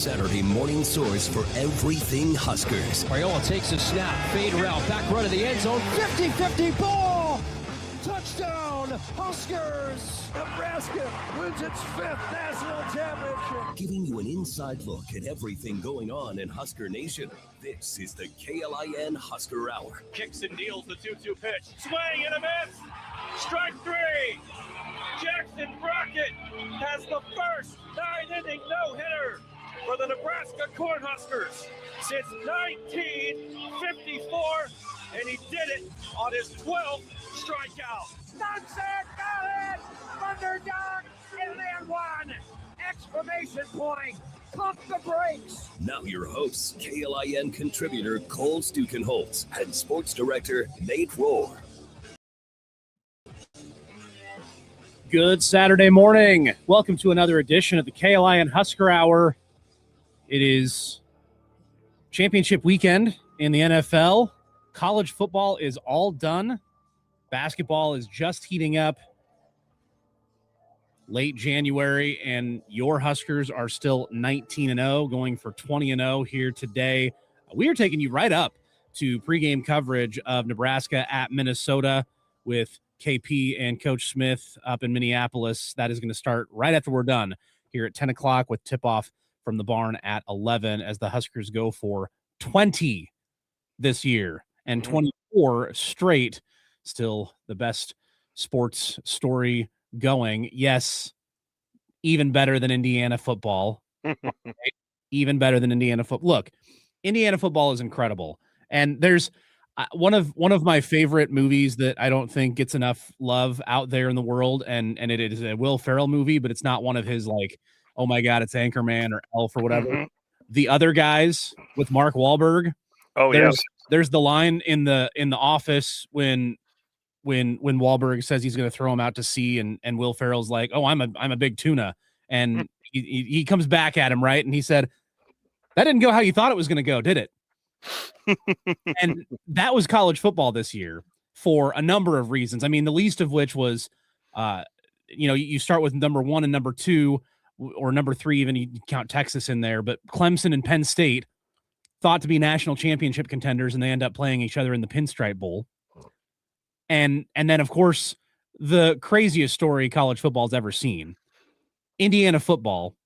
Saturday morning source for everything Huskers. Raiola takes a snap, fade route, back run of the end zone, 50-50 ball! Touchdown, Huskers! Nebraska wins its 5th national championship. Giving you an inside look at everything going on in Husker Nation. This is the KLIN Husker Hour. Kicks and deals the 2-2 pitch. Swing and a miss. Strike 3. Jackson Brockett has the first 9-inning no-hitter for the Nebraska Cornhuskers since 1954, and he did it on his 12th strikeout. Sunset Valley, Thunderdog, Inland One! Exclamation point! Pump the brakes! Now your hosts, KLIN contributor Cole Stukenholtz and sports director Nate Rohr. Good Saturday morning. Welcome to another edition of the KLIN Husker Hour. It is championship weekend in the NFL. College football is all done. Basketball is just heating up. Late January, and your Huskers are still 19-0, going for 20-0 here today. We are taking you right up to pregame coverage of Nebraska at Minnesota with KP and Coach Smith up in Minneapolis. That is going to start right after we're done here at 10 o'clock with tip-off from the barn at 11 as the Huskers go for 20 this year and 24 straight. Still the best sports story going. Yes, even better than Indiana football. Right? Even better than Indiana football. Look, Indiana football is incredible. And there's one of my favorite movies that I don't think gets enough love out there in the world, and it is a Will Ferrell movie, but it's not one of his like, oh my God, it's Anchorman or Elf or whatever. The Other Guys with Mark Wahlberg. Oh, there's the line in the office when Wahlberg says he's going to throw him out to sea, and Will Ferrell's like, oh, I'm a big tuna. And he comes back at him, right? And he said, that didn't go how you thought it was going to go, did it? And that was college football this year for a number of reasons. I mean, the least of which was, you start with number 1 and number 2, or number 3, even you count Texas in there, but Clemson and Penn State thought to be national championship contenders, and they end up playing each other in the Pinstripe Bowl. And then, of course, the craziest story college football's ever seen. Indiana football,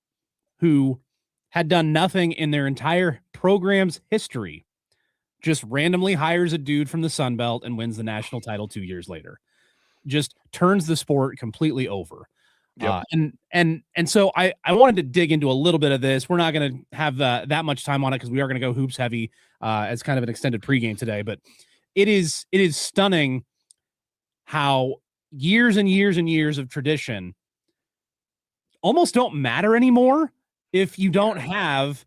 who had done nothing in their entire program's history, just randomly hires a dude from the Sun Belt and wins the national title 2 years later. Just turns the sport completely over. Yep. And so I wanted to dig into a little bit of this. We're not going to have that much time on it because we are going to go hoops heavy as kind of an extended pregame today. But it is stunning how years and years and years of tradition almost don't matter anymore if you don't have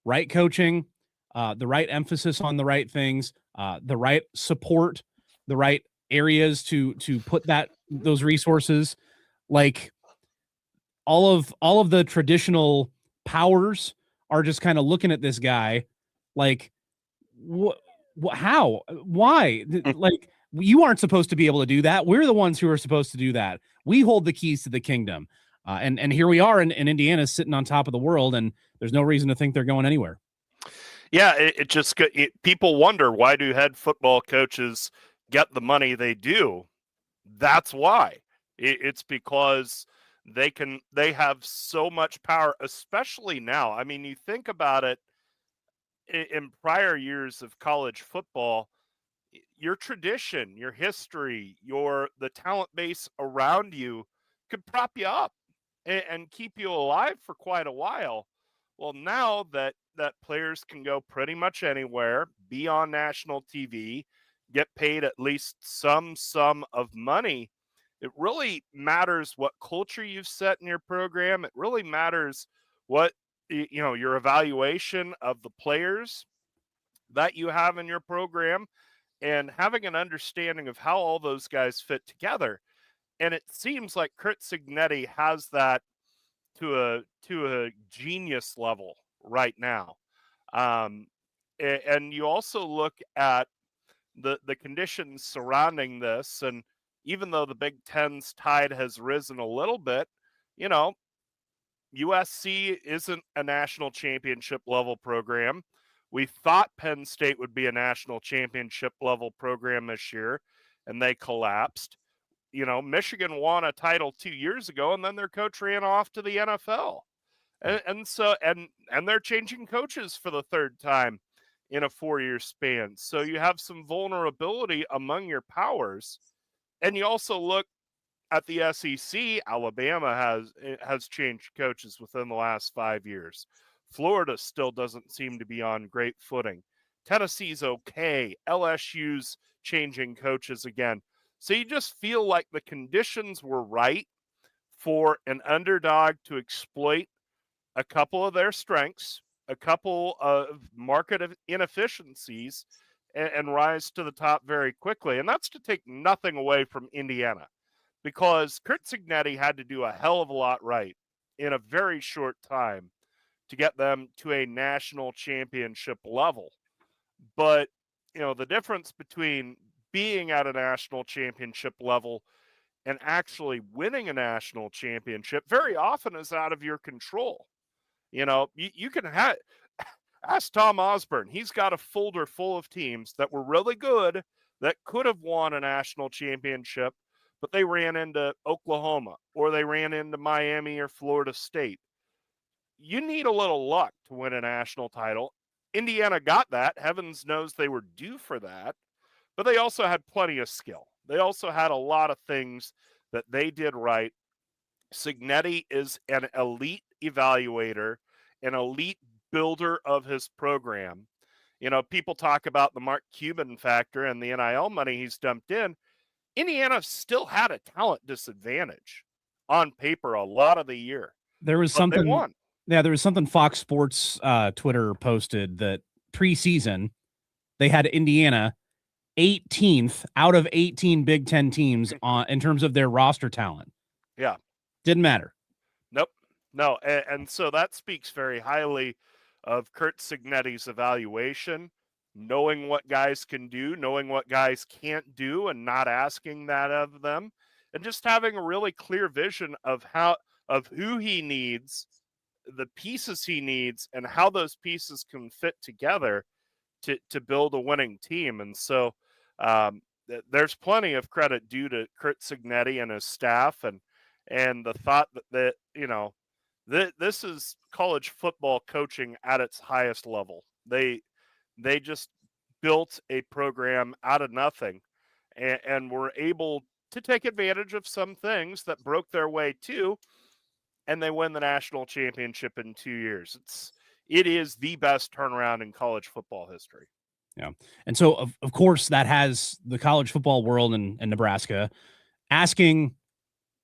right coaching, the right emphasis on the right things, the right support, the right areas to put those resources. Like all of the traditional powers are just kind of looking at this guy like, how, why? Like, you aren't supposed to be able to do that. We're the ones who are supposed to do that. We hold the keys to the kingdom. And here we are in Indiana sitting on top of the world, and there's no reason to think they're going anywhere. Yeah, people wonder, why do head football coaches get the money they do? That's why. It's because they have so much power, especially now. I mean, you think about it, in prior years of college football, your tradition, your history, the talent base around you could prop you up and keep you alive for quite a while. Well, now that players can go pretty much anywhere, be on national TV, get paid at least some sum of money, it really matters what culture you've set in your program. It really matters what, your evaluation of the players that you have in your program, and having an understanding of how all those guys fit together. And it seems like Curt Cignetti has that to a genius level right now. And you also look at the conditions surrounding this, and even though the Big Ten's tide has risen a little bit, USC isn't a national championship level program. We thought Penn State would be a national championship level program this year, and they collapsed. Michigan won a title 2 years ago, and then their coach ran off to the NFL. And so they're changing coaches for the third time in a 4-year span. So you have some vulnerability among your powers. And you also look at the SEC. Alabama has changed coaches within the last 5 years. Florida still doesn't seem to be on great footing. Tennessee's okay. LSU's changing coaches again. So you just feel like the conditions were right for an underdog to exploit a couple of their strengths, a couple of market inefficiencies, and rise to the top very quickly. And that's to take nothing away from Indiana, because Curt Cignetti had to do a hell of a lot right in a very short time to get them to a national championship level. But, the difference between being at a national championship level and actually winning a national championship very often is out of your control. You can ask Tom Osborne. He's got a folder full of teams that were really good that could have won a national championship, but they ran into Oklahoma or they ran into Miami or Florida State. You need a little luck to win a national title. Indiana got that. Heavens knows they were due for that. But they also had plenty of skill. They also had a lot of things that they did right. Cignetti is an elite evaluator, an elite builder of his program. People talk about the Mark Cuban factor and the NIL money he's dumped in. Indiana still had a talent disadvantage on paper a lot of the year. There was something. They won. Yeah, there was something Fox Sports Twitter posted that preseason they had Indiana 18th out of 18 Big Ten teams in terms of their roster talent. Yeah. Didn't matter. Nope. No. And so that speaks very highly of Curt Cignetti's evaluation, knowing what guys can do, knowing what guys can't do, and not asking that of them, and just having a really clear vision of who he needs, the pieces he needs, and how those pieces can fit together to build a winning team. And so there's plenty of credit due to Curt Cignetti and his staff, and the thought that this is college football coaching at its highest level. They just built a program out of nothing and were able to take advantage of some things that broke their way too, and they win the national championship in 2 years. It is the best turnaround in college football history. Yeah. And so, of course, that has the college football world in Nebraska asking,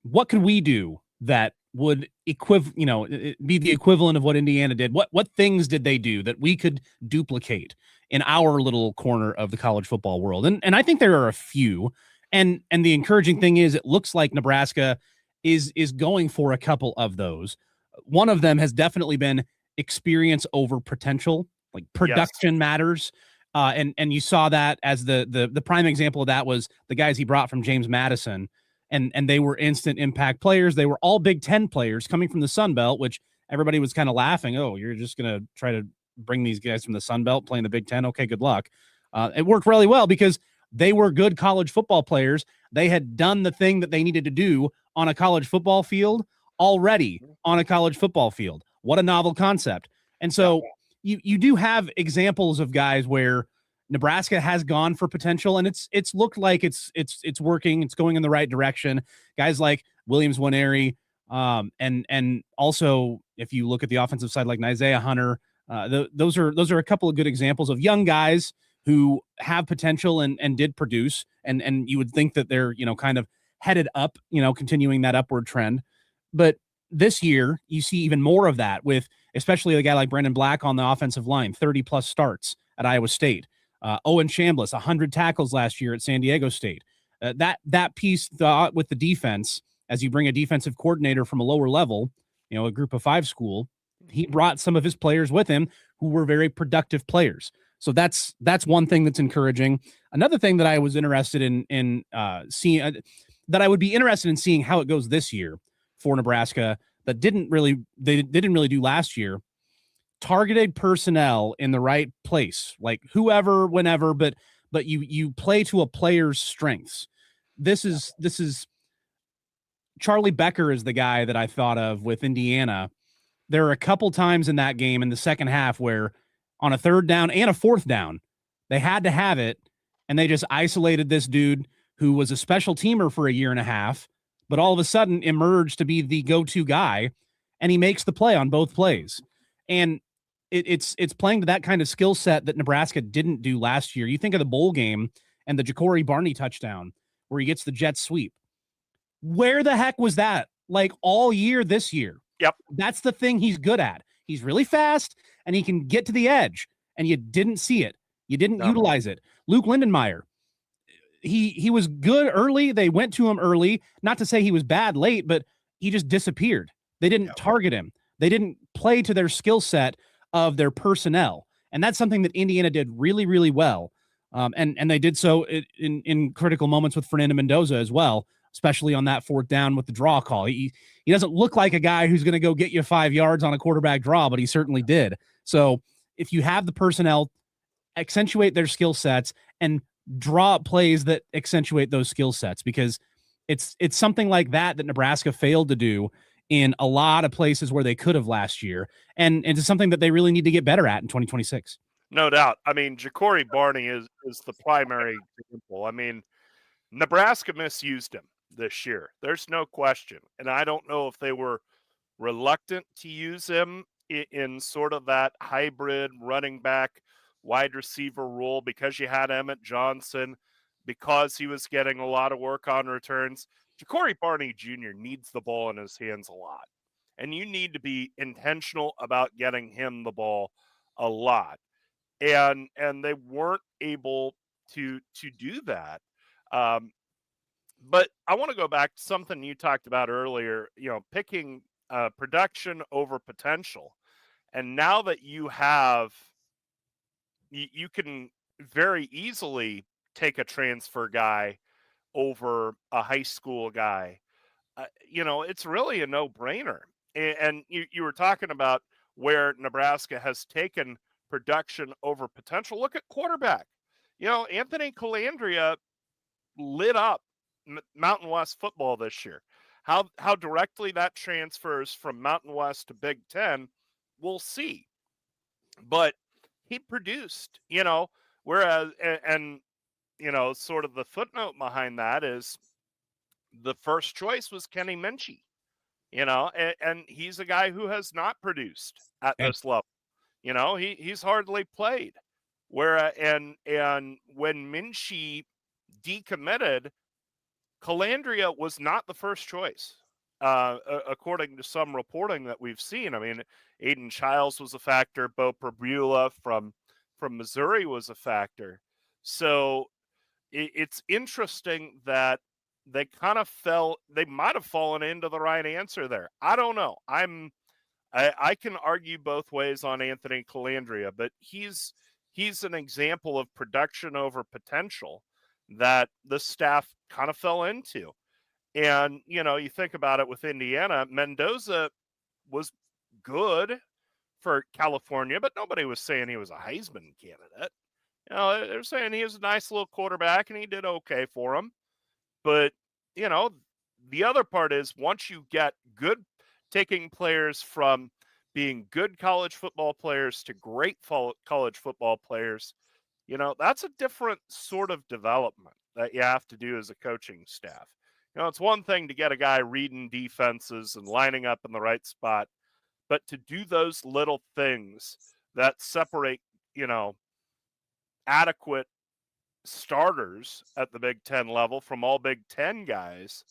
what could we do that would be the equivalent of what Indiana did? What things did they do that we could duplicate in our little corner of the college football world? And I think there are a few. And the encouraging thing is it looks like Nebraska is going for a couple of those. One of them has definitely been experience over potential, like production matters. And you saw that as the prime example of that was the guys he brought from James Madison, and they were instant impact players. They were all Big Ten players coming from the Sun Belt, which everybody was kind of laughing. Oh, you're just going to try to bring these guys from the Sun Belt playing the Big Ten. Okay, good luck. It worked really well because they were good college football players. They had done the thing that they needed to do on a college football field already on a college football field. What a novel concept. And so you do have examples of guys where Nebraska has gone for potential, and it's looked like it's working. It's going in the right direction. Guys like Williams Nwaneri, and also if you look at the offensive side, like Isaiah Hunter, those are a couple of good examples of young guys who have potential and did produce, and you would think that they're kind of headed up, continuing that upward trend. But this year you see even more of that with especially a guy like Brandon Black on the offensive line, 30 plus starts at Iowa State. Owen Chambliss, 100 tackles last year at San Diego State. That piece with the defense, as you bring a defensive coordinator from a lower level, a group of five school, he brought some of his players with him who were very productive players. So that's one thing that's encouraging. Another thing that I was interested in seeing, that I would be interested in seeing how it goes this year for Nebraska. that they didn't really do last year. Targeted personnel in the right place, like whoever, whenever, but you play to a player's strengths. This is Charlie Becker is the guy that I thought of with Indiana. There are a couple times in that game in the second half where on a third down and a fourth down, they had to have it, and they just isolated this dude who was a special teamer for a year and a half, but all of a sudden emerged to be the go-to guy, and he makes the play on both plays. And it's playing to that kind of skill set that Nebraska didn't do last year. You think of the bowl game and the Ja'Cory Barney touchdown where he gets the jet sweep. Where the heck was that? Like all year this year. Yep. That's the thing he's good at. He's really fast and he can get to the edge, and you didn't see it. You didn't utilize it. Luke Lindenmeyer, he was good early. They went to him early. Not to say he was bad late, but he just disappeared. They didn't target him. They didn't play to their skill set of their personnel. And that's something that Indiana did really, really well. And they did so in critical moments with Fernando Mendoza as well, especially on that fourth down with the draw call. He doesn't look like a guy who's going to go get you 5 yards on a quarterback draw, but he certainly did. So if you have the personnel, accentuate their skill sets and draw up plays that accentuate those skill sets, because it's something like that Nebraska failed to do in a lot of places where they could have last year. And it's something that they really need to get better at in 2026. No doubt. I mean, Ja'Cory Barney is the primary example. I mean, Nebraska misused him this year. There's no question. And I don't know if they were reluctant to use him in sort of that hybrid running back wide receiver role because you had Emmett Johnson, because he was getting a lot of work on returns. Ja'Cory Barney Jr. needs the ball in his hands a lot. And you need to be intentional about getting him the ball a lot. And they weren't able to do that. But I want to go back to something you talked about earlier, picking production over potential. And now that you can very easily take a transfer guy over a high school guy. It's really a no-brainer. And you were talking about where Nebraska has taken production over potential. Look at quarterback. Anthony Calandria lit up Mountain West football this year. How directly that transfers from Mountain West to Big Ten, we'll see. But he produced, whereas, and sort of the footnote behind that is the first choice was Kenny Minchie, and he's a guy who has not produced at this level. He's hardly played. And when Minchie decommitted, Calandria was not the first choice, according to some reporting that we've seen. I mean, Aiden Childs was a factor. Bo Prabula from Missouri was a factor. So it's interesting that they kind of they might have fallen into the right answer there. I don't know. I can argue both ways on Anthony Calandria, but he's an example of production over potential that the staff kind of fell into. And, you think about it with Indiana, Mendoza was good for California, but nobody was saying he was a Heisman candidate. They're saying he was a nice little quarterback and he did okay for him. But, the other part is once you get good, taking players from being good college football players to great college football players, that's a different sort of development that you have to do as a coaching staff. It's one thing to get a guy reading defenses and lining up in the right spot, but to do those little things that separate, adequate starters at the Big Ten level from all Big Ten guys,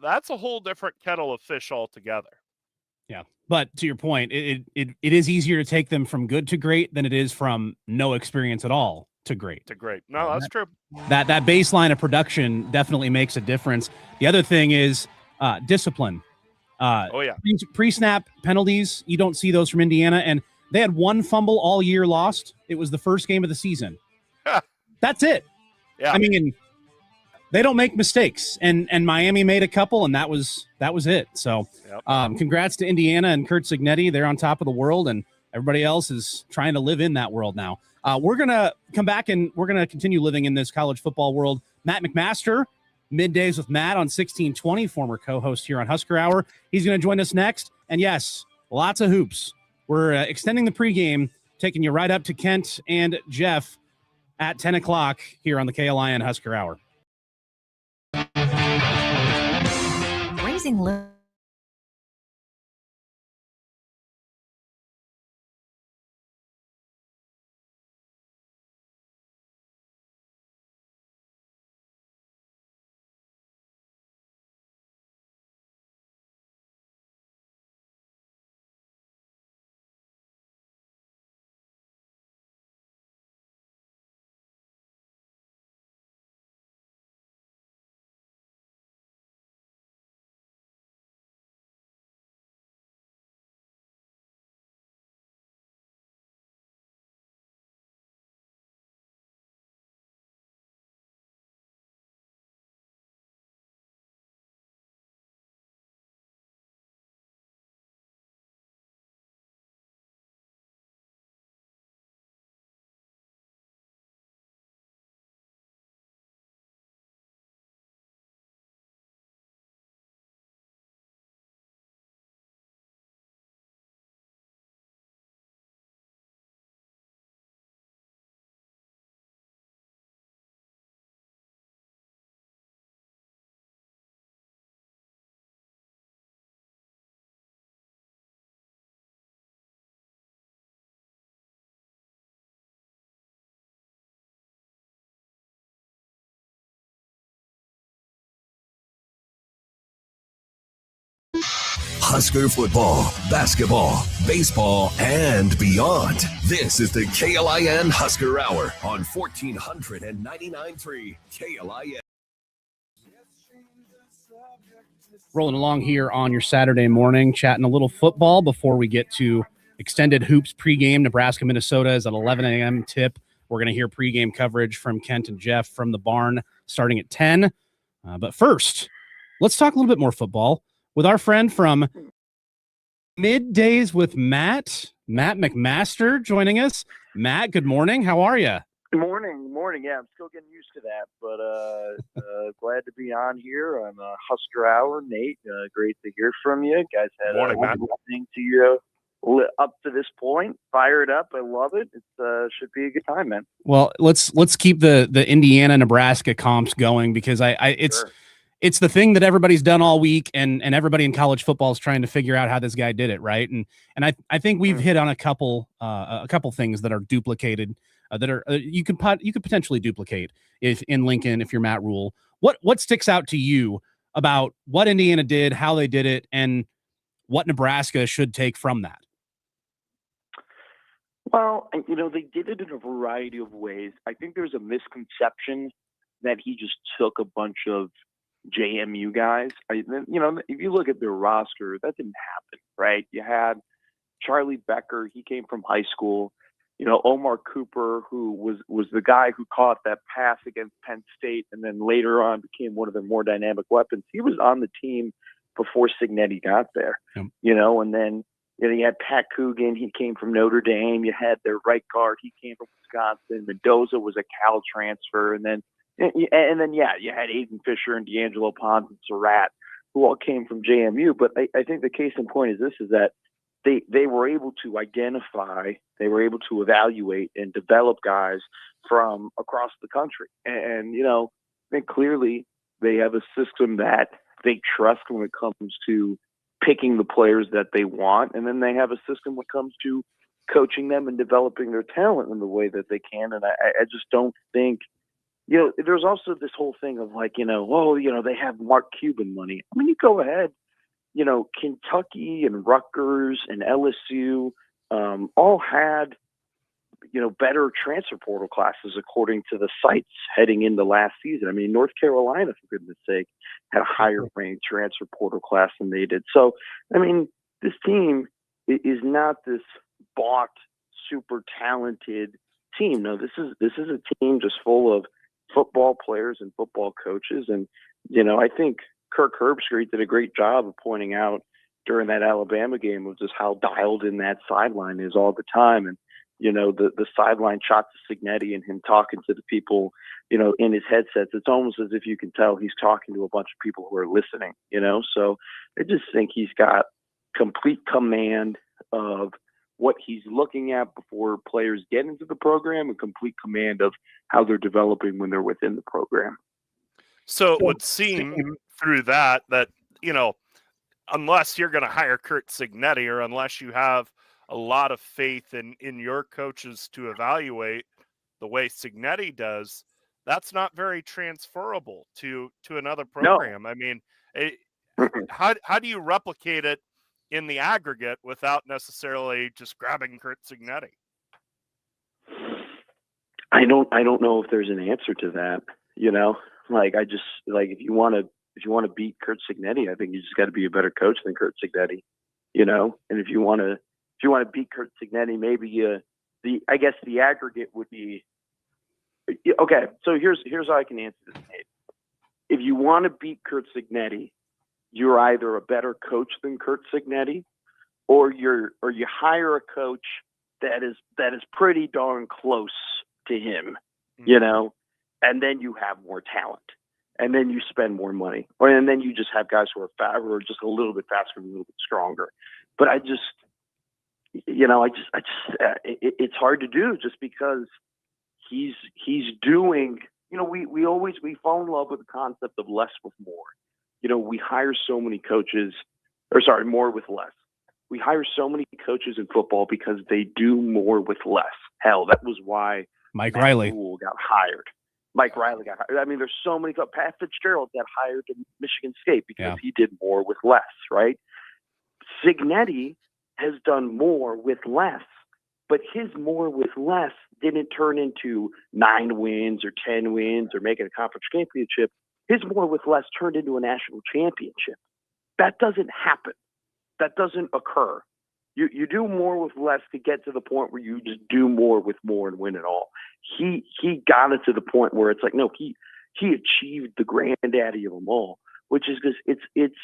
that's a whole different kettle of fish altogether. Yeah. But to your point, it is easier to take them from good to great than it is from no experience at all to great. No, that's true. That baseline of production definitely makes a difference. The other thing is discipline. Pre-snap penalties, you don't see those from Indiana, and they had one fumble all year lost. It was the first game of the season. That's it. Yeah. I mean, they don't make mistakes, and Miami made a couple, and that was it. So, congrats to Indiana and Kurt Signetti. They're on top of the world, and everybody else is trying to live in that world now. We're gonna come back and we're gonna continue living in this college football world. Matt McMaster, Middays with Matt on 1620, former co-host here on Husker Hour. He's gonna join us next, and yes, lots of hoops. We're extending the pregame, taking you right up to Kent and Jeff at 10 o'clock here on the KLIN Husker Hour. Raising Husker football, basketball, baseball, and beyond. This is the KLIN Husker Hour on 1499.3 KLIN. Rolling along here on your Saturday morning, chatting a little football before we get to extended hoops pregame. Nebraska, Minnesota is at 11 a.m. tip. We're going to hear pregame coverage from Kent and Jeff from the barn starting at 10. But first, let's talk a little bit more football with our friend from Middays with Matt McMaster joining us. Matt, good morning. How are you? Good morning. Yeah, I'm still getting used to that, but glad to be on here on Husker Hour. Nate, great to hear from you. Guys had Morning, Matt. Listening to you up to this point. Fired up. I love it. It should be a good time, man. Well, let's keep the Indiana Nebraska comps going because it's the thing that everybody's done all week, and everybody in college football is trying to figure out how this guy did it, right? And I think we've hit on a couple things that are duplicated, that are you could potentially duplicate if in Lincoln if you're Matt Rule. What sticks out to you about what Indiana did, how they did it, and what Nebraska should take from that? Well, they did it in a variety of ways. I think there's a misconception that he just took a bunch of JMU guys. If you look at their roster, that didn't happen, right? You had Charlie Becker. He came from high school. Omar Cooper, who was the guy who caught that pass against Penn State and then later on became one of their more dynamic weapons. He was on the team before Signetti got there, and then you had Pat Coogan. He came from Notre Dame. You had their right guard. He came from Wisconsin. Mendoza was a Cal transfer. And then you had Aiden Fisher and D'Angelo Pons and Surratt, who all came from JMU. But I think the case in point is that they were able to identify, they were able to evaluate and develop guys from across the country. And I think clearly they have a system that they trust when it comes to picking the players that they want. And then they have a system when it comes to coaching them and developing their talent in the way that they can. And I just don't think, there's also this whole thing of they have Mark Cuban money. I mean, you go ahead, Kentucky and Rutgers and LSU all had, better transfer portal classes according to the sites heading into last season. I mean, North Carolina, for goodness sake, had a higher ranked transfer portal class than they did. So, I mean, this team is not this bought, super talented team. No, this is a team just full of football players and football coaches. And, I think Kirk Herbstreit did a great job of pointing out during that Alabama game of just how dialed in that sideline is all the time. And, the sideline shots of Cignetti and him talking to the people, in his headsets, it's almost as if you can tell he's talking to a bunch of people who are listening, So I just think he's got complete command of what he's looking at before players get into the program and complete command of how they're developing when they're within the program. So it would seem through that, unless you're going to hire Curt Cignetti or unless you have a lot of faith in your coaches to evaluate the way Cignetti does, that's not very transferable to another program. No. I mean, how do you replicate it in the aggregate without necessarily just grabbing Curt Cignetti? I don't know if there's an answer to that. If you want to beat Curt Cignetti, I think you just got to be a better coach than Curt Cignetti. And if you want to beat Curt Cignetti, maybe the aggregate would be okay. So here's how I can answer this, Nate. If you want to beat Curt Cignetti, you're either a better coach than Curt Cignetti, or you hire a coach that is pretty darn close to him, and then you have more talent, and then you spend more money, and then you just have guys who are just a little bit faster, and a little bit stronger. But it's hard to do just because he's doing. We fall in love with the concept of less with more. We hire so many coaches, more with less. We hire so many coaches in football because they do more with less. Hell, that was why Mike Riley got hired. Mike Riley got hired. I mean, there's so many. Pat Fitzgerald got hired to Michigan State because he did more with less, right? Cignetti has done more with less, but his more with less didn't turn into 9 wins or 10 wins or making a conference championship. His more with less turned into a national championship. That doesn't happen. That doesn't occur. You do more with less to get to the point where you just do more with more and win it all. He got it to the point where it's like, no, he achieved the granddaddy of them all, which is just it's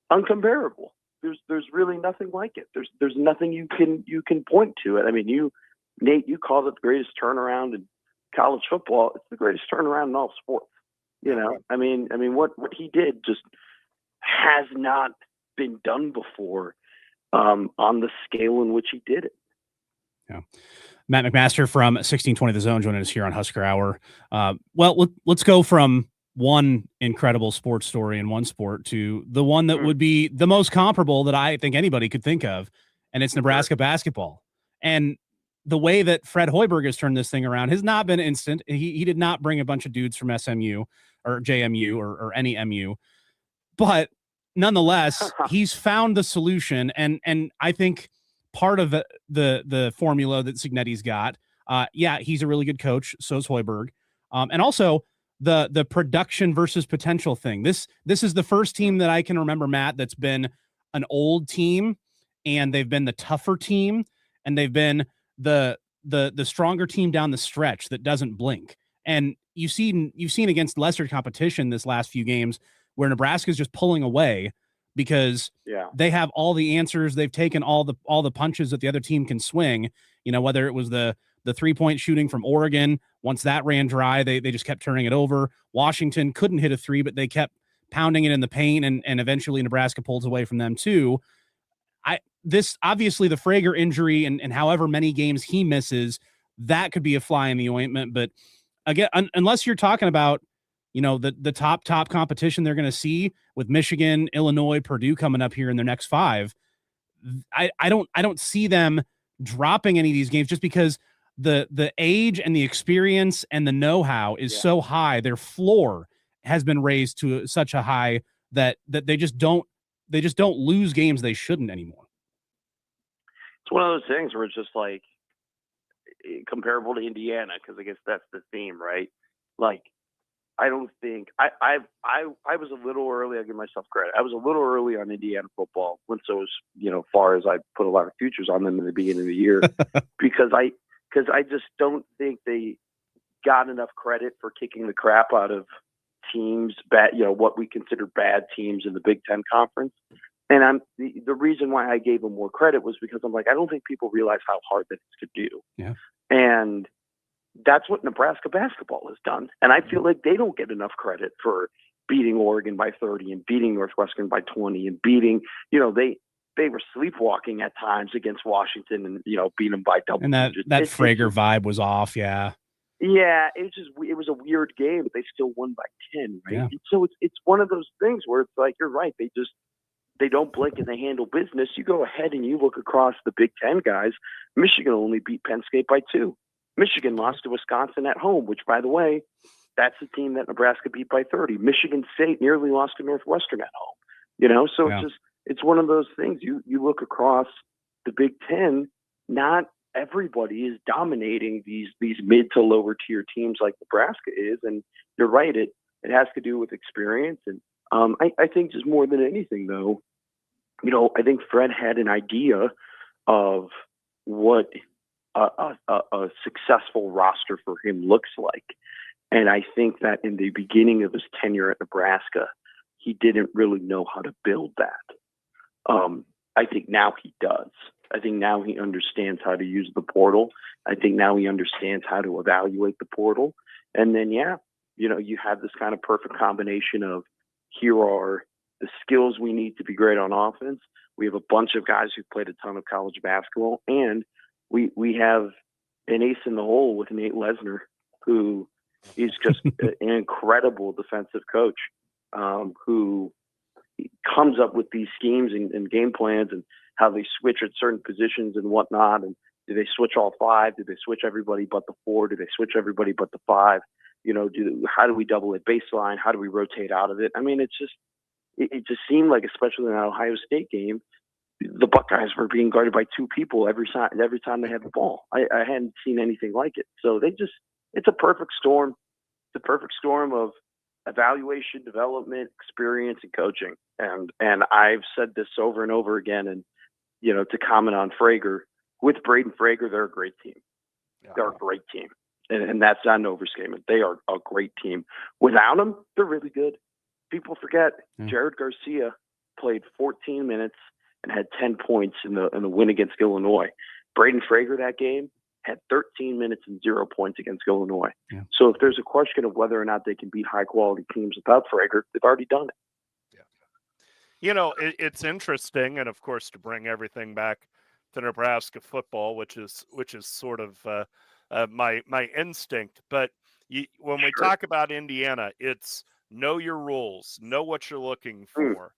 uncomparable. There's really nothing like it. There's nothing you can point to it. I mean, Nate, you called it the greatest turnaround in college football. It's the greatest turnaround in all sports. I mean, what he did just has not been done before on the scale in which he did it. Yeah. Matt McMaster from 1620 The Zone joining us here on Husker Hour. Well, let's go from one incredible sports story in one sport to the one that would be the most comparable that I think anybody could think of, and it's Nebraska basketball. And the way that Fred Hoiberg has turned this thing around has not been instant. He did not bring a bunch of dudes from SMU or JMU or any MU, but nonetheless, he's found the solution. And I think part of the formula that Cignetti's got, he's a really good coach. So is Hoiberg. And also the production versus potential thing. This is the first team that I can remember, Matt, that's been an old team, and they've been the tougher team, and they've been the stronger team down the stretch that doesn't blink. And you've seen against lesser competition this last few games where Nebraska's just pulling away because they have all the answers. They've taken all the punches that the other team can swing, whether it was the 3-point shooting from Oregon. Once that ran dry, they just kept turning it over. Washington couldn't hit a 3, but they kept pounding it in the paint, and eventually Nebraska pulls away from them too. This obviously the Frager injury and however many games he misses, that could be a fly in the ointment. But again, unless you're talking about, the top competition they're going to see with Michigan, Illinois, Purdue coming up here in their next 5, I don't see them dropping any of these games just because the age and the experience and the know-how is so high. Their floor has been raised to such a high that they just don't lose games they shouldn't anymore. It's one of those things where it's just like comparable to Indiana, because I guess that's the theme, right? Like, I don't think I was a little early. I'll give myself credit. I was a little early on Indiana football, went so far as I put a lot of futures on them in the beginning of the year, because I just don't think they got enough credit for kicking the crap out of teams, what we consider bad teams in the Big Ten Conference. And the reason why I gave him more credit was because I'm like, I don't think people realize how hard that is to do. Yeah. And that's what Nebraska basketball has done. And I feel like they don't get enough credit for beating Oregon by 30 and beating Northwestern by 20 and beating, they were sleepwalking at times against Washington and, beat them by double. And that Frager vibe was off. Yeah. Yeah. It was a weird game, but they still won by 10. Right. Yeah. And so it's one of those things where it's like, you're right. They don't blink and they handle business. You go ahead and you look across the Big Ten guys. Michigan only beat Penn State by 2. Michigan lost to Wisconsin at home, which, by the way, that's the team that Nebraska beat by 30. Michigan State nearly lost to Northwestern at home. So it's one of those things. You look across the Big Ten, not everybody is dominating these mid to lower tier teams like Nebraska is. And you're right, it has to do with experience. And I think just more than anything, though, I think Fred had an idea of what a successful roster for him looks like. And I think that in the beginning of his tenure at Nebraska, he didn't really know how to build that. I think now he does. I think now he understands how to use the portal. I think now he understands how to evaluate the portal. And then, you have this kind of perfect combination of, here are the skills we need to be great on offense. We have a bunch of guys who've played a ton of college basketball, and we have an ace in the hole with Nate Lesnar, who is just an incredible defensive coach, who comes up with these schemes and game plans and how they switch at certain positions and whatnot. And do they switch all 5? Do they switch everybody but the 4? Do they switch everybody but the 5? How do we double it baseline? How do we rotate out of it? I mean, it just seemed like, especially in that Ohio State game, the Buckeyes were being guarded by 2 people every time they had the ball. I hadn't seen anything like it. So it's a perfect storm. It's a perfect storm of evaluation, development, experience, and coaching. And I've said this over and over again. And, to comment on Frager, with Braden Frager, they're a great team. Yeah. They're a great team. And that's not an overstatement. They are a great team. Without them, they're really good. People forget Jared Garcia played 14 minutes and had 10 points in the win against Illinois. Braden Frager that game had 13 minutes and 0 points against Illinois. Yeah. So if there's a question of whether or not they can beat high-quality teams without Frager, they've already done it. Yeah. It's interesting, and of course, to bring everything back to Nebraska football, which is sort of my instinct. But when we talk about Indiana, it's know your rules, know what you're looking for.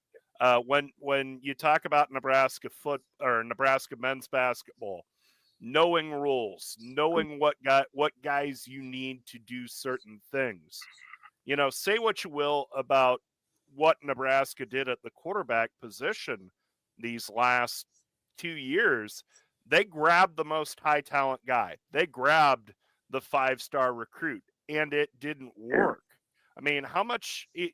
When you talk about Nebraska Nebraska men's basketball, knowing rules, knowing what guys you need to do certain things. Say what you will about what Nebraska did at the quarterback position these last 2 years. They grabbed the most high talent guy. They grabbed the 5-star recruit, and it didn't work. I mean, how much do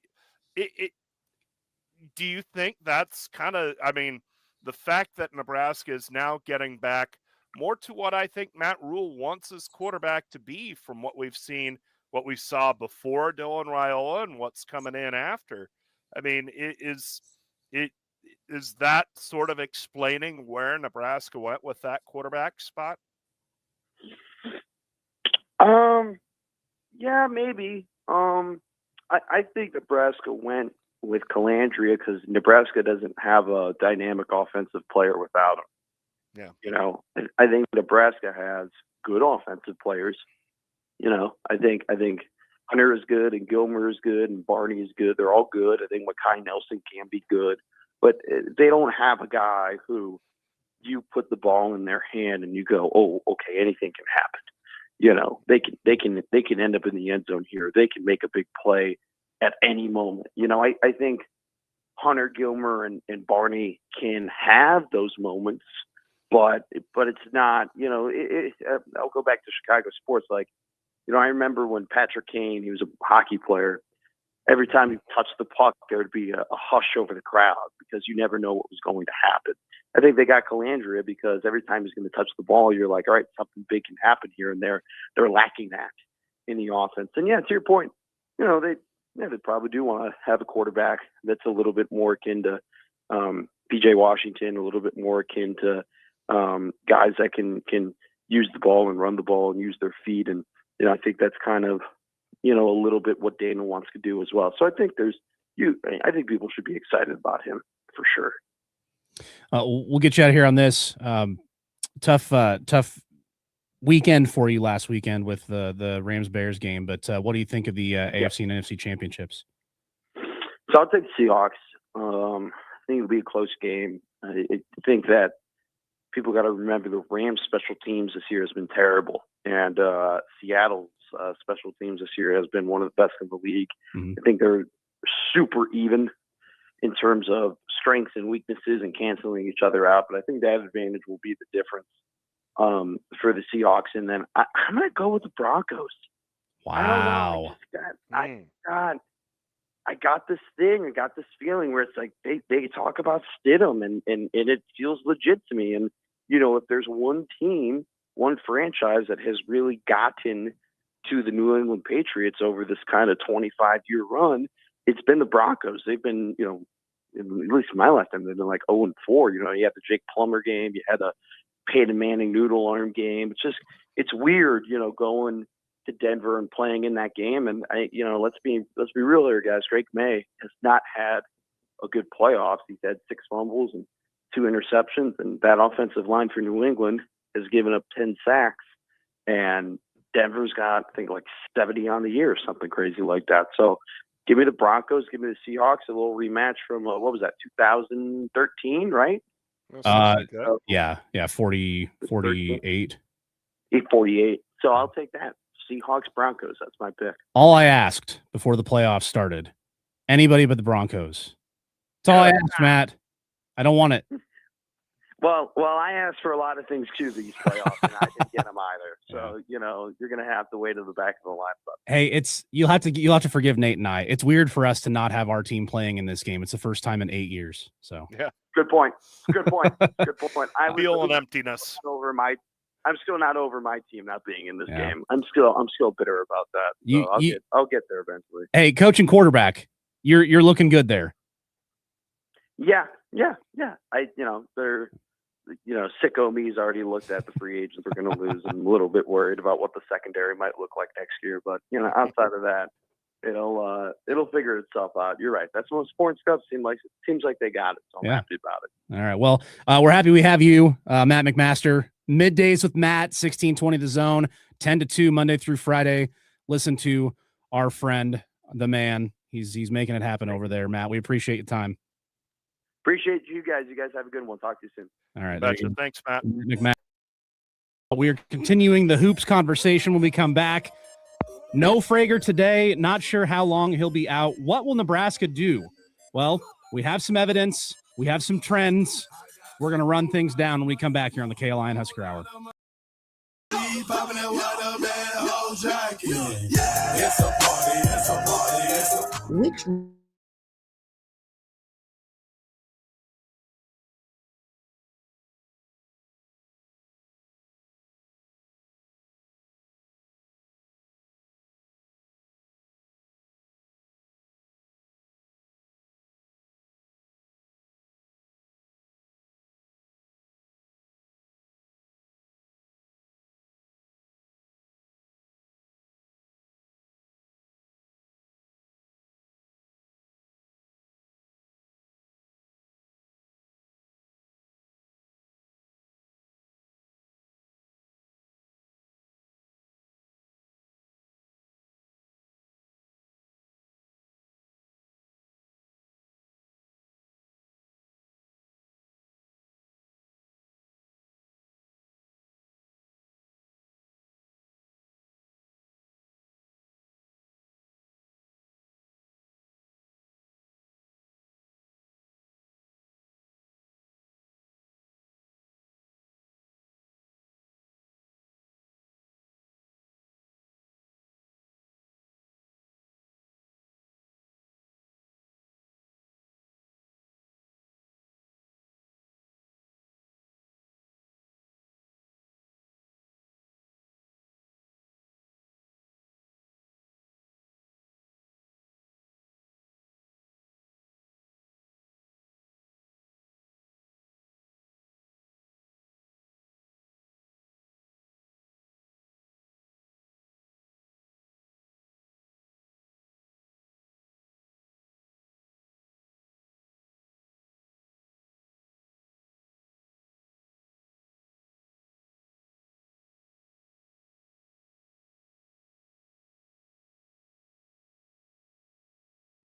you think that's kind of, the fact that Nebraska is now getting back more to what I think Matt Rule wants his quarterback to be from what we've seen, what we saw before Dylan Raiola and what's coming in after? I mean, is that sort of explaining where Nebraska went with that quarterback spot? Yeah, maybe. I think Nebraska went with Calandria because Nebraska doesn't have a dynamic offensive player without him. Yeah. I think Nebraska has good offensive players. I think Hunter is good and Gilmer is good and Barney is good. They're all good. I think Makai Nelson can be good, but they don't have a guy who you put the ball in their hand and you go, oh, okay, anything can happen. They can end up in the end zone here. They can make a big play at any moment. I think Hunter, Gilmer, and Barney can have those moments, but it's not. I'll go back to Chicago sports. I remember when Patrick Kane, he was a hockey player. Every time he touched the puck, there would be a hush over the crowd because you never know what was going to happen. I think they got Calandria because every time he's going to touch the ball, you're like, all right, something big can happen here, and they're lacking that. in the offense. And yeah, to your point, they probably do want to have a quarterback that's a little bit more akin to PJ Washington, a little bit more akin to guys that can use the ball and run the ball and use their feet. And I think that's kind of a little bit what Dana wants to do as well. So I think I think people should be excited about him for sure. We'll get you out of here on this. Tough weekend for you last weekend with the Rams-Bears game, but what do you think of the AFC and NFC championships? So I'll take the Seahawks. I think it'll be a close game. I think that people got to remember the Rams' special teams this year has been terrible, and Seattle's special teams this year has been one of the best in the league. Mm-hmm. I think they're super even in terms of strengths and weaknesses and canceling each other out, but I think that advantage will be the difference for the Seahawks. And then I'm going to go with the Broncos. Wow. I got this thing. I got this feeling where it's like they talk about Stidham and it feels legit to me. And, if there's one team, one franchise that has really gotten to the New England Patriots over this kind of 25-year run, it's been the Broncos. They've been, at least in my lifetime, they've been like 0-4. You had the Jake Plummer game. You had a Peyton Manning noodle arm game. It's weird, going to Denver and playing in that game. And let's be real here, guys. Drake May has not had a good playoffs. He's had 6 fumbles and 2 interceptions, and that offensive line for New England has given up 10 sacks. And Denver's got, I think, like 70 on the year or something crazy like that. So give me the Broncos, give me the Seahawks, a little rematch from, what was that, 2013, right? Yeah, 48. 48. So I'll take that. Seahawks, Broncos. That's my pick. All I asked before the playoffs started, anybody but the Broncos. That's all I asked, Matt. I don't want it. Well, I asked for a lot of things too these playoffs, and I didn't get them either. So you're gonna have to wait to the back of the line. But hey, you'll have to forgive Nate and I. It's weird for us to not have our team playing in this game. It's the first time in 8 years. So yeah, good point. Good point. I feel an emptiness. I'm still not over my team not being in this game. I'm still bitter about that. So I'll get there eventually. Hey, coach and quarterback, you're looking good there. Yeah. They're sicko me's already looked at the free agents we're going to lose. I'm a little bit worried about what the secondary might look like next year, but outside of that, it'll figure itself out. You're right. That's most sports stuff seems like they got it. So I'm happy about it. All right. Well, we're happy we have you, Matt McMaster. Middays with Matt, 1620 The Zone, 10 to 2 Monday through Friday. Listen to our friend, the man. He's making it happen over there, Matt. We appreciate your time. Appreciate you guys. You guys have a good one. Talk to you soon. All right. Thanks, Matt. McMaster. We are continuing the hoops conversation when we come back. No Frager today. Not sure how long he'll be out. What will Nebraska do? Well, we have some evidence. We have some trends. We're going to run things down when we come back here on the KLIN Husker Hour. Which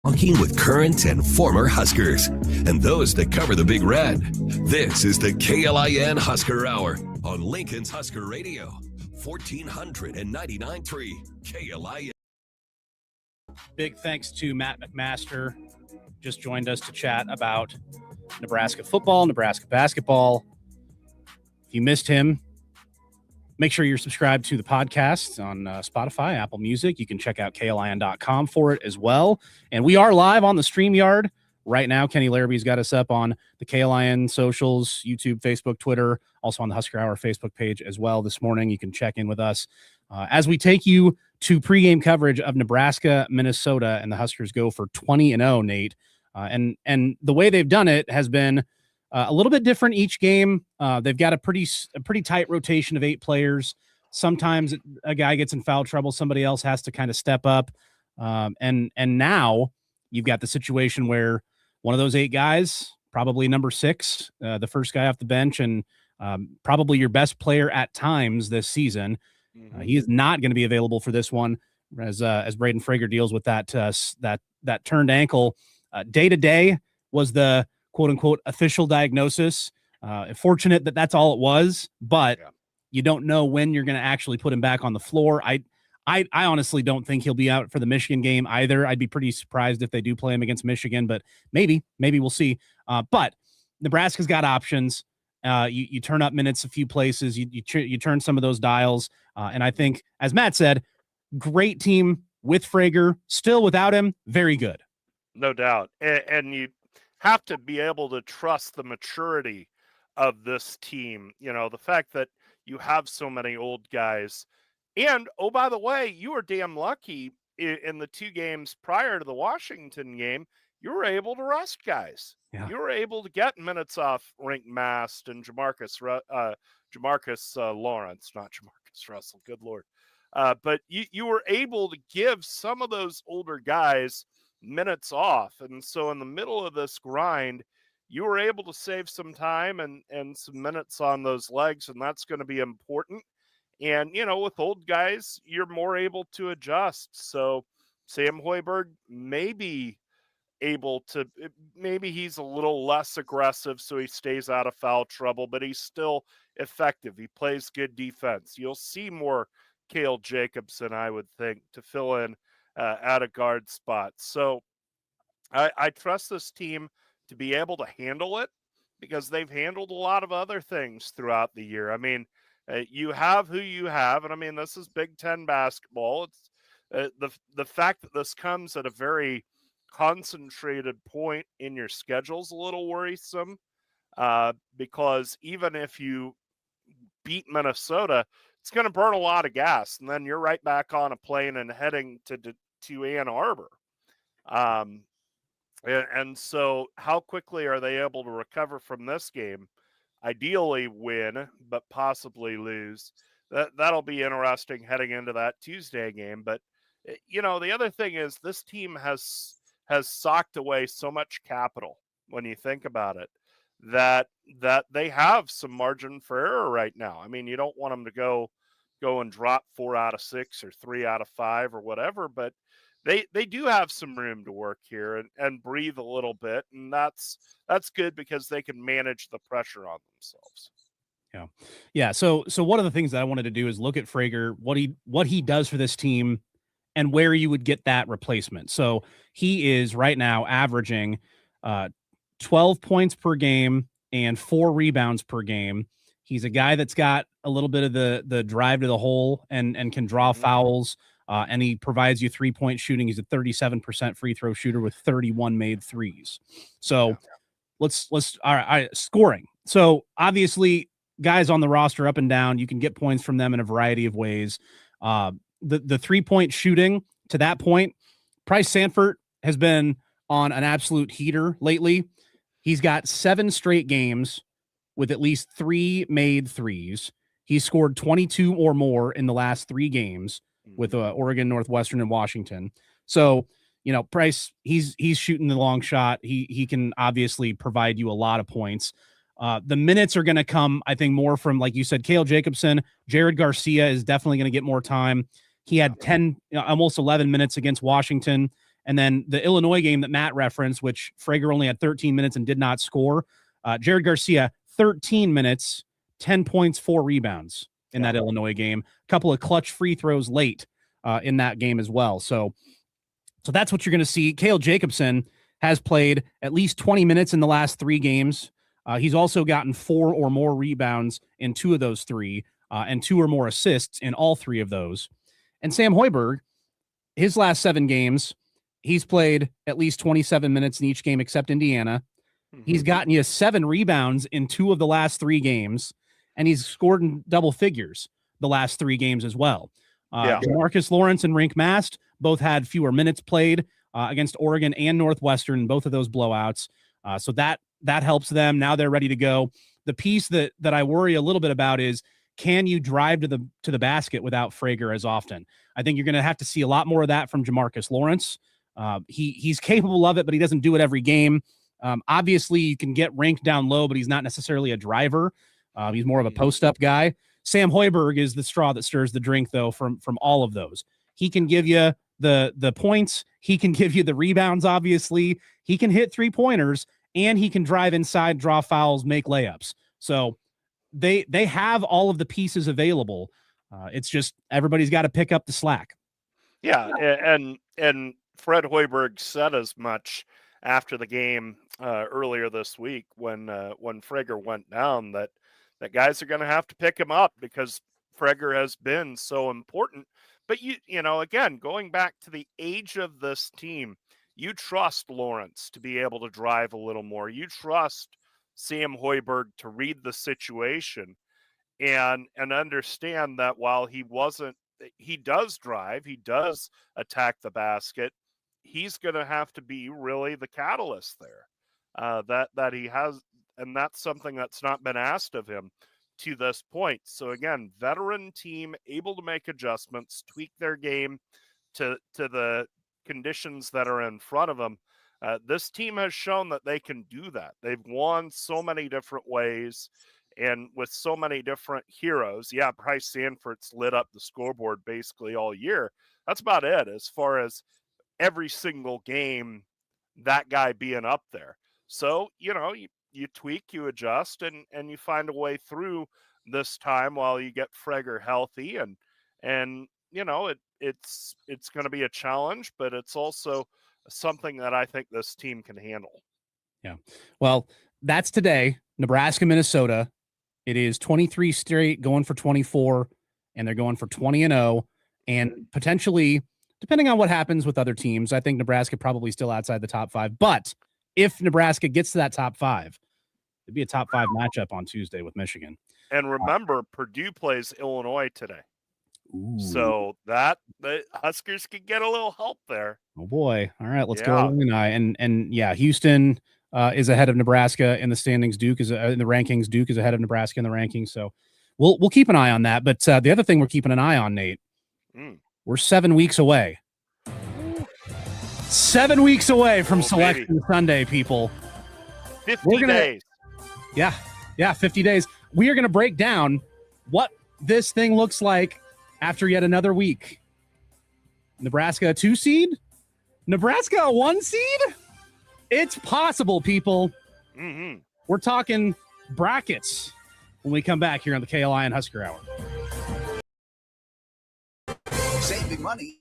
Talking with current and former Huskers and those that cover the Big Red. This is the KLIN Husker Hour on Lincoln's Husker Radio, 1499.3 KLIN. Big thanks to Matt McMaster. Just joined us to chat about Nebraska football, Nebraska basketball. If you missed him, make sure you're subscribed to the podcast on Spotify, Apple Music. You can check out KLIN.com for it as well. And we are live on the StreamYard right now. Kenny Larrabee's got us up on the KLIN socials, YouTube, Facebook, Twitter, also on the Husker Hour Facebook page as well this morning. You can check in with us as we take you to pregame coverage of Nebraska, Minnesota, and the Huskers go for 20-0, Nate. And the way they've done it has been a little bit different each game. They've got a pretty tight rotation of 8 players. Sometimes a guy gets in foul trouble. Somebody else has to kind of step up. And now you've got the situation where one of those 8 guys, probably number 6, the first guy off the bench, and probably your best player at times this season. He is not going to be available for this one as Braden Frager deals with that turned ankle. Day to day was the quote unquote official diagnosis. Fortunate that that's all it was, but you don't know when you're going to actually put him back on the floor. I honestly don't think he'll be out for the Michigan game either. I'd be pretty surprised if they do play him against Michigan, but maybe we'll see. But Nebraska's got options. You turn up minutes a few places. You turn some of those dials. And I think, as Matt said, great team with Frager. Still without him, very good. No doubt. And you have to be able to trust the maturity of this team. You know, the fact that you have so many old guys. And, oh, by the way, you were damn lucky in the 2 games prior to the Washington game. You were able to rest guys. Yeah. You were able to get minutes off Rink Mast and Jamarcus Lawrence, not Jamarcus Russell, good Lord. But you were able to give some of those older guys minutes off. And so in the middle of this grind, you were able to save some time and some minutes on those legs, and that's going to be important. And, you know, with old guys, you're more able to adjust. So Sam Hoiberg may be able to, maybe he's a little less aggressive so he stays out of foul trouble, but he's still effective. He plays good defense. You'll see more Cale Jacobson, I would think, to fill in at a guard spot. So I trust this team to be able to handle it because they've handled a lot of other things throughout the year. I mean, you have who you have, and I mean, this is Big Ten basketball. It's the fact that this comes at a very concentrated point in your schedule is a little worrisome because even if you beat Minnesota, it's going to burn a lot of gas, and then you're right back on a plane and heading to Ann Arbor. And so how quickly are they able to recover from this game? Ideally win, but possibly lose. That'll be interesting heading into that Tuesday game. But, you know, the other thing is this team has socked away so much capital when you think about it, that they have some margin for error right now. I mean, you don't want them to go and drop 4 out of 6 or 3 out of 5 or whatever, but they do have some room to work here and breathe a little bit. And that's good because they can manage the pressure on themselves. Yeah. So one of the things that I wanted to do is look at Frager, what he does for this team and where you would get that replacement. So he is right now averaging 12 points per game and 4 rebounds per game. He's a guy that's got a little bit of the drive to the hole and can draw fouls. And he provides you 3-point shooting. He's a 37% free throw shooter with 31 made threes. So let's all right, scoring. So obviously guys on the roster up and down, you can get points from them in a variety of ways. The 3-point shooting to that point, Price Sanford has been on an absolute heater lately. He's got 7 straight games with at least 3 made threes. He's scored 22 or more in the last 3 games with Oregon, Northwestern, and Washington. So, you know, Price, he's shooting the long shot. He can obviously provide you a lot of points. The minutes are going to come, I think, more from, like you said, Cale Jacobson. Jared Garcia is definitely going to get more time. He had 10, almost 11 minutes against Washington. And then the Illinois game that Matt referenced, which Frager only had 13 minutes and did not score. Jared Garcia, 13 minutes, 10 points, 4 rebounds in that Illinois game. A couple of clutch free throws late in that game as well. So that's what you're going to see. Cale Jacobson has played at least 20 minutes in the last 3 games. He's also gotten 4 or more rebounds in 2 of those 3, and 2 or more assists in all 3 of those. And Sam Hoiberg, his last 7 games, he's played at least 27 minutes in each game except Indiana. He's gotten you 7 rebounds in 2 of the last 3 games, and he's scored in double figures the last 3 games as well. Marcus Lawrence and Rink Mast both had fewer minutes played against Oregon and Northwestern, both of those blowouts. So that helps them. Now they're ready to go. The piece that I worry a little bit about is, can you drive to the basket without Frager as often? I think you're going to have to see a lot more of that from Jamarcus Lawrence. He's capable of it, but he doesn't do it every game. Obviously, you can get Rink down low, but he's not necessarily a driver. He's more of a post-up guy. Sam Hoiberg is the straw that stirs the drink, though, from all of those. He can give you the points. He can give you the rebounds, obviously. He can hit 3-pointers, and he can drive inside, draw fouls, make layups. So they have all of the pieces available. It's just everybody's got to pick up the slack. Yeah, and Fred Hoiberg said as much after the game earlier this week when Frager went down, that guys are going to have to pick him up because Frager has been so important. But you know, again, going back to the age of this team, you trust Lawrence to be able to drive a little more. You trust Sam Hoiberg to read the situation and understand that while he does drive, he does attack the basket, he's going to have to be really the catalyst there. That he has, and that's something that's not been asked of him to this point. So again, veteran team able to make adjustments, tweak their game to the conditions that are in front of them. This team has shown that they can do that. They've won so many different ways and with so many different heroes. Yeah, Bryce Sanford's lit up the scoreboard basically all year. That's about it as far as every single game, that guy being up there. So, you know, you tweak, you adjust, and you find a way through this time while you get Frager healthy. And you know, it's going to be a challenge, but it's also something that I think this team can handle. Yeah. Well, that's today, Nebraska, Minnesota. It is 23 straight going for 24, and they're going for 20-0, and potentially, depending on what happens with other teams, I think Nebraska probably still outside the top 5. But if Nebraska gets to that top 5, it'd be a top 5 matchup on Tuesday with Michigan. And remember, Purdue plays Illinois today. Ooh. So the Huskers could get a little help there. Oh boy. All right, let's go Illini. And yeah, Houston is ahead of Nebraska in the standings. Duke is in the rankings. Duke is ahead of Nebraska in the rankings. So we'll keep an eye on that. But the other thing we're keeping an eye on, Nate, we're 7 weeks away. 7 weeks away from Selection Sunday, people. 50 days. Yeah, 50 days. We are going to break down what this thing looks like after yet another week. Nebraska a 2 seed? Nebraska a 1 seed? It's possible, people. We're talking brackets when we come back here on the KLIN Husker Hour. Saving money.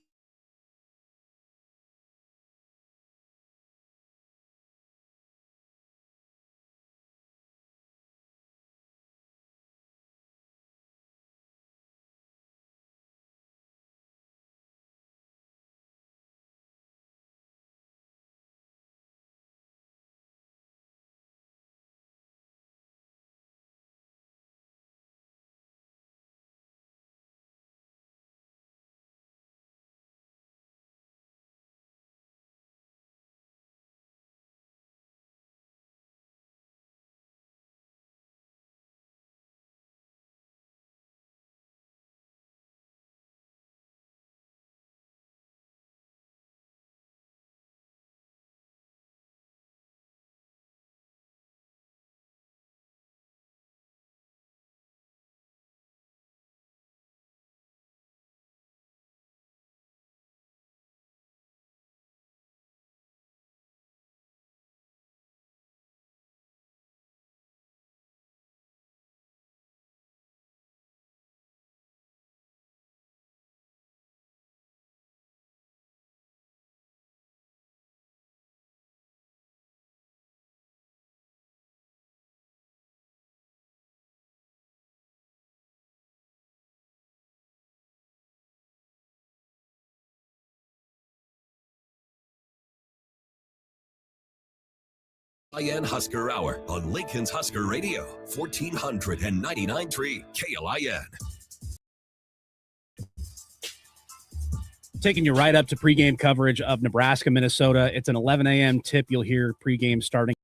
KLIN Husker Hour on Lincoln's Husker Radio, 1499.3 KLIN. Taking you right up to pregame coverage of Nebraska, Minnesota. It's an 11 a.m. tip. You'll hear pregame starting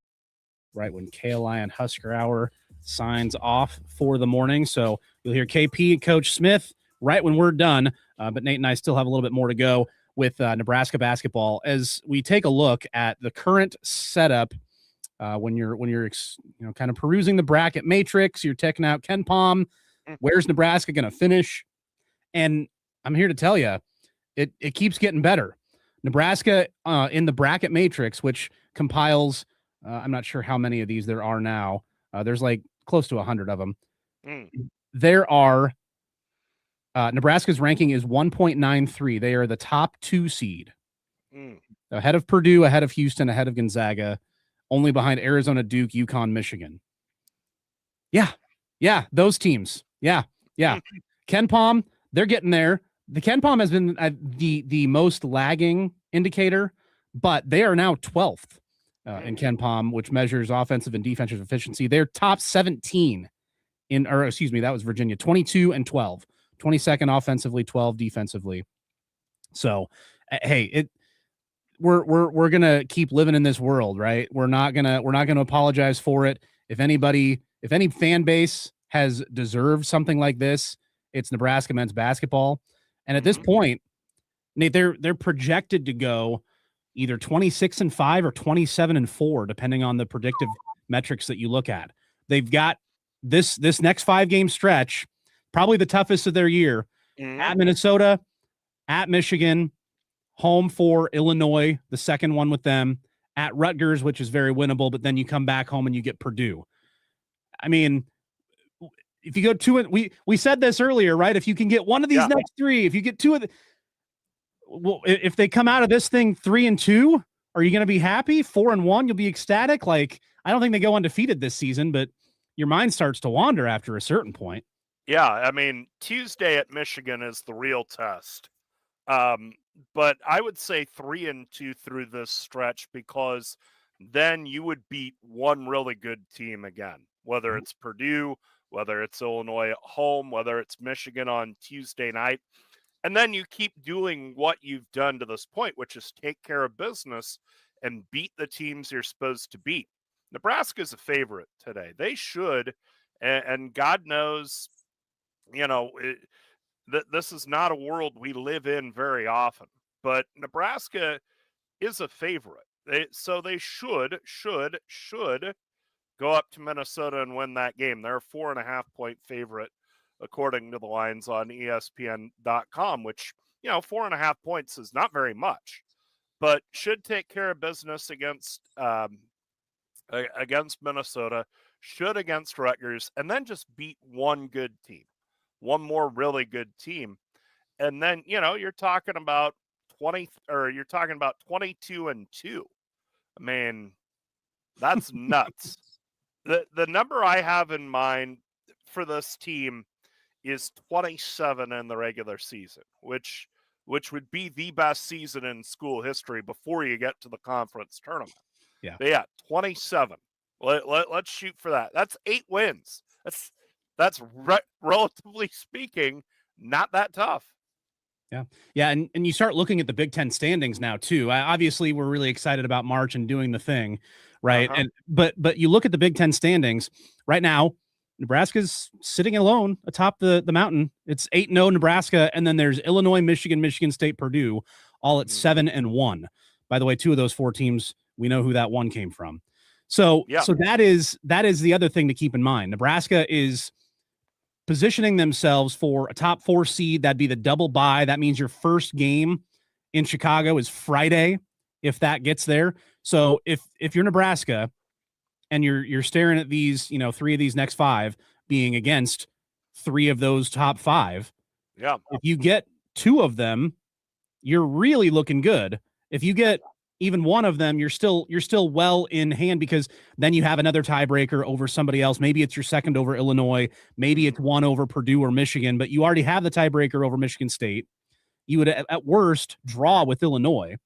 right when KLIN Husker Hour signs off for the morning. So you'll hear KP and Coach Smith right when we're done. But Nate and I still have a little bit more to go with Nebraska basketball as we take a look at the current setup. When you're kind of perusing the bracket matrix, you're checking out KenPom. Where's Nebraska going to finish? And I'm here to tell you, it keeps getting better. Nebraska in the bracket matrix, which compiles, I'm not sure how many of these there are now. There's like close to 100 of them. There are Nebraska's ranking is 1.93. They are the top 2 seed, ahead of Purdue, ahead of Houston, ahead of Gonzaga, only behind Arizona, Duke, UConn, Michigan. Yeah, those teams. Yeah. KenPom, they're getting there. The KenPom has been the most lagging indicator, but they are now 12th in KenPom, which measures offensive and defensive efficiency. They're top 17 that was Virginia, 22 and 12, 22nd offensively, 12 defensively. So, hey, we're gonna keep living in this world, right? We're not gonna apologize for it. If any fan base has deserved something like this, it's Nebraska men's basketball. And at this point, Nate, they're projected to go either 26-5 or 27-4, depending on the predictive metrics that you look at. They've got this next 5-game stretch, probably the toughest of their year, at Minnesota, at Michigan, home for Illinois, the second one with them, at Rutgers, which is very winnable, but then you come back home and you get Purdue. I mean, if you go 2, we said this earlier, right? If you can get one of these next 3, if you get 2 of if they come out of this thing 3-2, are you going to be happy? 4-1, you'll be ecstatic. Like, I don't think they go undefeated this season, but your mind starts to wander after a certain point. Yeah, I mean, Tuesday at Michigan is the real test. But I would say 3-2 through this stretch, because then you would beat one really good team again, whether it's Purdue, whether it's Illinois at home, whether it's Michigan on Tuesday night. And then you keep doing what you've done to this point, which is take care of business and beat the teams you're supposed to beat. Nebraska's a favorite today. They should, and God knows, this is not a world we live in very often, but Nebraska is a favorite. So they should go up to Minnesota and win that game. They're a 4.5-point favorite, according to the lines on ESPN.com, which, 4.5 points is not very much, but should take care of business against Minnesota, should against Rutgers, and then just beat one good team, one more really good team. And then, you're talking about 22-2. I mean, that's nuts. The number I have in mind for this team is 27 in the regular season, which would be the best season in school history before you get to the conference tournament. Yeah. But yeah, 27. Let's shoot for that. That's 8 wins. That's relatively speaking, not that tough. Yeah. And you start looking at the Big Ten standings now too. Obviously, we're really excited about March and doing the thing, right? And but you look at the Big Ten standings right now. Nebraska's sitting alone atop the mountain. It's 8-0 Nebraska, and then there's Illinois, Michigan, Michigan State, Purdue, all at 7-1. By the way, 2 of those 4 teams, we know who that one came from. So that is the other thing to keep in mind. Nebraska is positioning themselves for a top 4 seed. That'd be the double bye. That means your first game in Chicago is Friday, if that gets there. So if you're Nebraska and you're staring at these, 3 of these next 5 being against 3 of those top 5, if you get 2 of them, you're really looking good. If you get even 1 of them, you're still well in hand, because then you have another tiebreaker over somebody else. Maybe it's your second over Illinois. Maybe it's 1 over Purdue or Michigan, but you already have the tiebreaker over Michigan State. You would at worst draw with Illinois.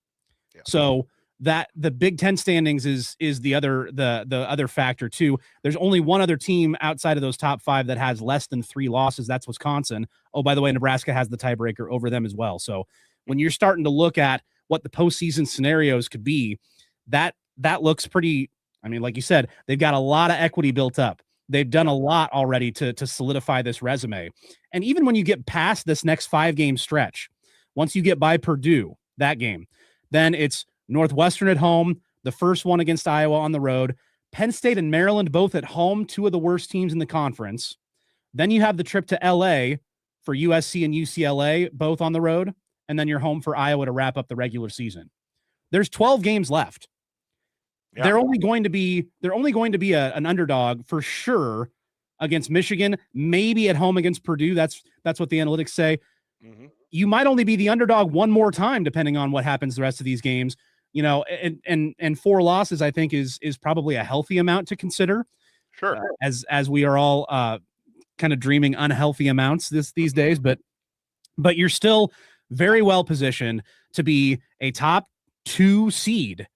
Yeah. So that the Big Ten standings is the other factor too. There's only one other team outside of those top 5 that has less than 3 losses. That's Wisconsin. Oh, by the way, Nebraska has the tiebreaker over them as well. So when you're starting to look at what the postseason scenarios could be, that looks pretty. I mean, like you said, they've got a lot of equity built up. They've done a lot already to solidify this resume. And even when you get past this next 5-game stretch, once you get by Purdue, that game, then it's Northwestern at home, the first one against Iowa on the road, Penn State and Maryland both at home, 2 of the worst teams in the conference. Then you have the trip to LA for USC and UCLA, both on the road, and then you're home for Iowa to wrap up the regular season. There's 12 games left. Yeah. They're only going to be an underdog for sure against Michigan, maybe at home against Purdue. That's what the analytics say. Mm-hmm. You might only be the underdog one more time, depending on what happens the rest of these games. You know, and 4 losses, I think, is probably a healthy amount to consider. Sure. As we are all kind of dreaming unhealthy amounts these days, but you're still very well positioned to be a top 2 seed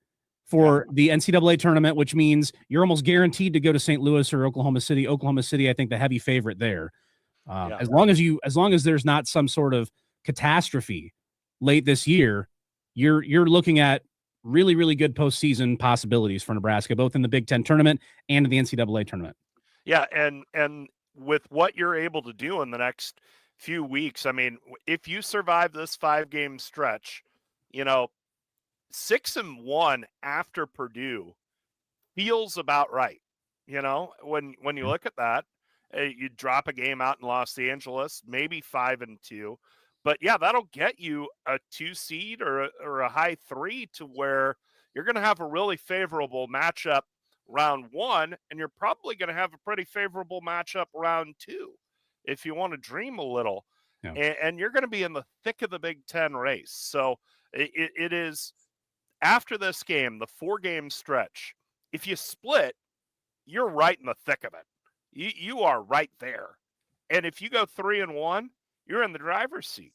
for the NCAA tournament, which means you're almost guaranteed to go to St. Louis or Oklahoma City. Oklahoma City, I think, the heavy favorite there. As long as there's not some sort of catastrophe late this year, you're looking at really, really good postseason possibilities for Nebraska, both in the Big Ten tournament and in the NCAA tournament. Yeah, and with what you're able to do in the next few weeks, I mean, if you survive this 5-game stretch, 6-1 after Purdue feels about right. When you look at that, you drop a game out in Los Angeles, maybe 5-2. But yeah, that'll get you a 2 seed or a high 3 to where you're going to have a really favorable matchup round 1, and you're probably going to have a pretty favorable matchup round 2 if you want to dream a little. Yeah. And you're going to be in the thick of the Big Ten race. So it is, after this game, the 4-game stretch, if you split, you're right in the thick of it. You are right there. And if you go 3-1, you're in the driver's seat.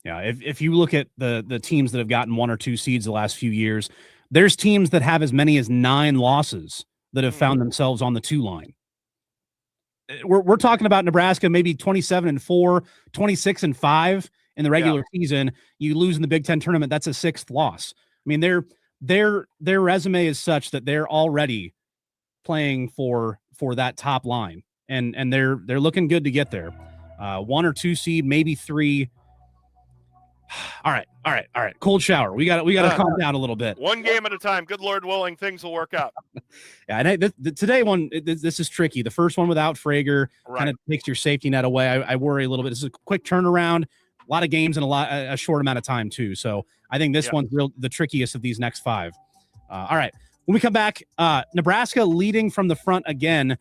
Yeah, if you look at the teams that have gotten 1 or 2 seeds the last few years, there's teams that have as many as 9 losses that have found themselves on the 2 line. We're talking about Nebraska maybe 27-4, 26-5 in the regular season. You lose in the Big Ten tournament, that's a 6th loss. I mean, their resume is such that they're already playing for that top line, and they're looking good to get there. 1 or 2 seed, maybe 3. All right. Cold shower. We got to calm down a little bit. 1 game at a time. Good Lord willing, things will work out. Yeah, and today one, this is tricky. The first one without Frager kind of takes your safety net away. I worry a little bit. This is a quick turnaround, a lot of games in a short amount of time too. So I think this one's the trickiest of these next 5. All right. When we come back, Nebraska leading from the front again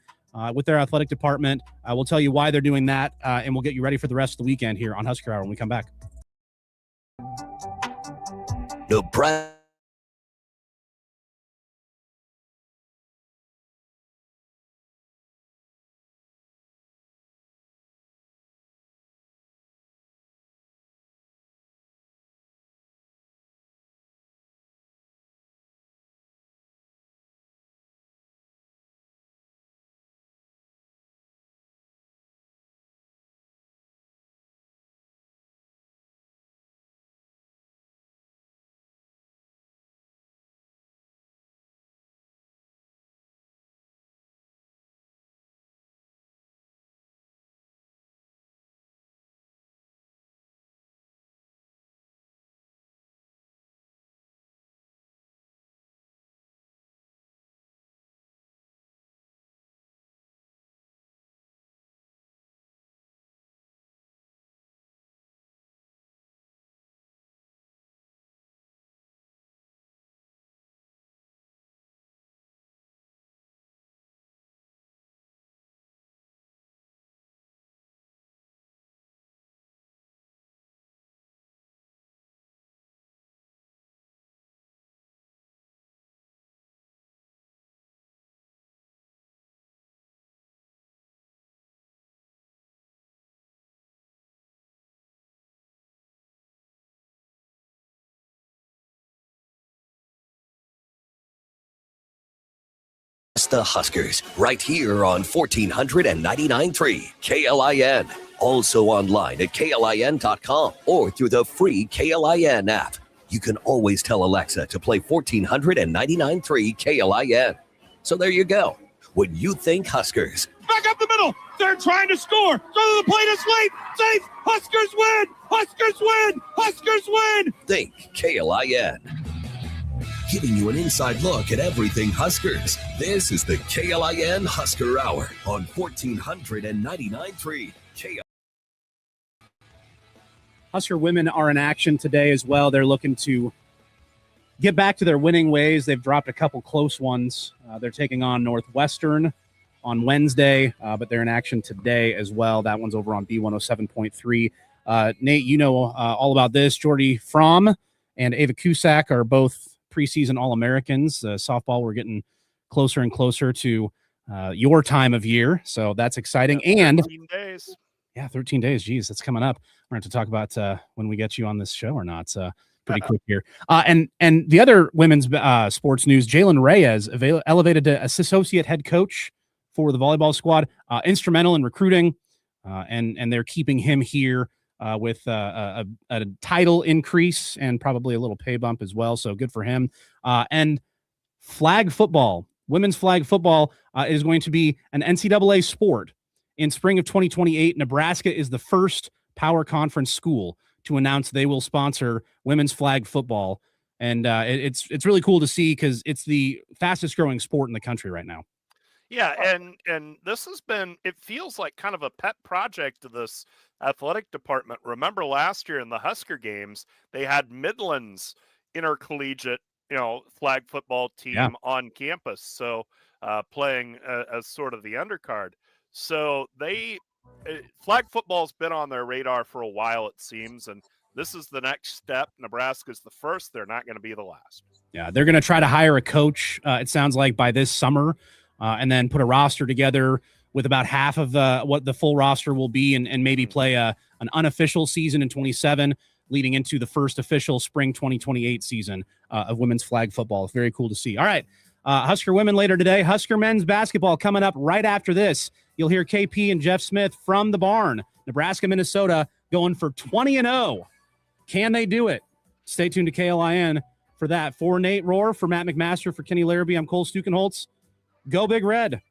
with their athletic department. We'll tell you why they're doing that, and we'll get you ready for the rest of the weekend here on Husker Hour when we come back. Nebraska. Reminisce the Huskers right here on 1499.3 KLIN. Also online at KLIN.com or through the free KLIN app. You can always tell Alexa to play 1499.3 KLIN. So there you go. When you think Huskers, back up the middle. They're trying to score. Go to the plate. It's late. Safe. Huskers win. Huskers win. Huskers win. think KLIN. Giving you an inside look at everything Huskers. This is the KLIN Husker Hour on 1499.3 KLIN. Husker women are in action today as well. They're looking to get back to their winning ways. They've dropped a couple close ones. They're taking on Northwestern on Wednesday, but they're in action today as well. That one's over on B107.3. Nate, you know all about this. Jordy Fromm and Ava Cusack are both preseason All-Americans. Softball, we're getting closer and closer to your time of year, so that's exciting. And 13 days. Yeah, 13 days. Geez, that's coming up. We're going to talk about when we get you on this show or not. Pretty quick here. And the other women's sports news, Jalen Reyes elevated to associate head coach for the volleyball squad, instrumental in recruiting, and they're keeping him here with a title increase and probably a little pay bump as well. So good for him. And flag football, women's flag football is going to be an NCAA sport. In spring of 2028, Nebraska is the first power conference school to announce they will sponsor women's flag football. And it's really cool to see because it's the fastest growing sport in the country right now. Yeah, and this has been, it feels like kind of a pet project to this athletic department. Remember last year in the Husker games, they had Midland's intercollegiate, flag football team on campus. So playing as sort of the undercard. So flag football's been on their radar for a while, it seems, and this is the next step. Nebraska's the first. They're not going to be the last. Yeah, they're going to try to hire a coach, it sounds like, by this summer, and then put a roster together with about half of what the full roster will be and maybe play an unofficial season in 27, leading into the first official spring 2028 season of women's flag football. It's very cool to see. All right, Husker women later today. Husker men's basketball coming up right after this. You'll hear KP and Jeff Smith from the barn. Nebraska, Minnesota going for 20-0. Can they do it? Stay tuned to KLIN for that. For Nate Rohr, for Matt McMaster, for Kenny Larrabee, I'm Cole Stukenholtz. Go Big Red.